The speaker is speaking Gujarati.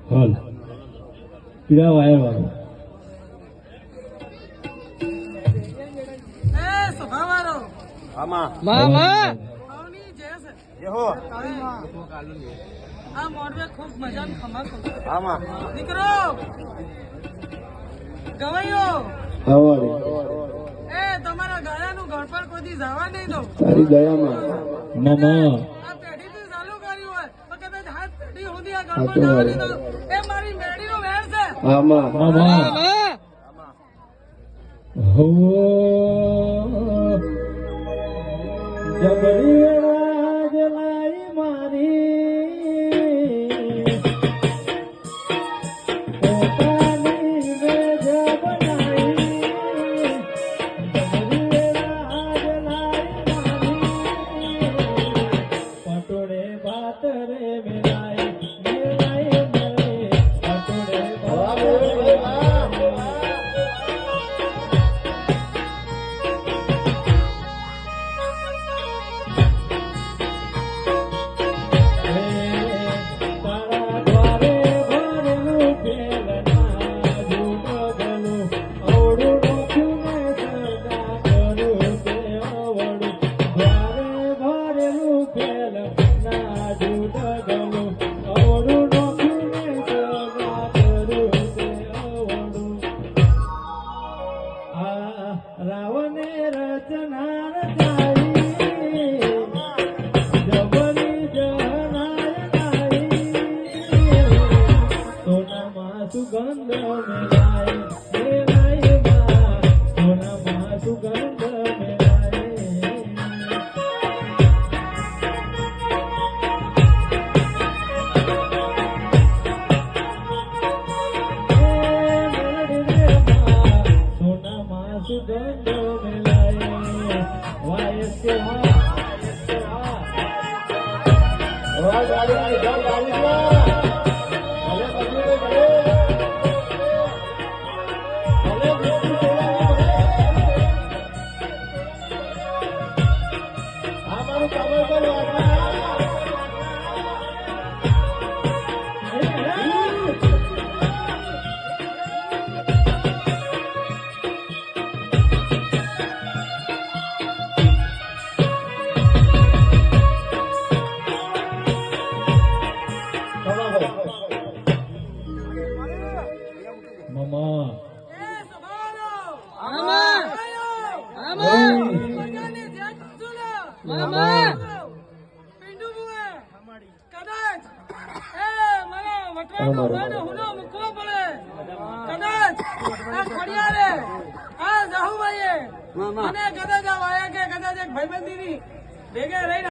હાલ પીડા વાયર વાળો દીકરો ગવાયો તમારા ગાયાનું ગણપણ કોઈ જવા નહીં દો. તારી દયામાં મામા આ પેઢીથી ચાલુ કર્યું હોય તો કદાચ હાથ પેઢી સુધી આ ગણપણ જવા નહીં દો. એ મારી મેળીનો વેર છે. મામા હો જબરી રાજ લાઈ મારી રાવણે રચના રચાઈ જબરી જહનાઈ સોનામાં સુગંધ મેલાય સોનામાં સુગંધ કદાચ આ વાયા કે કદાચ એક ભાઈબંધી ની ભેગે રહી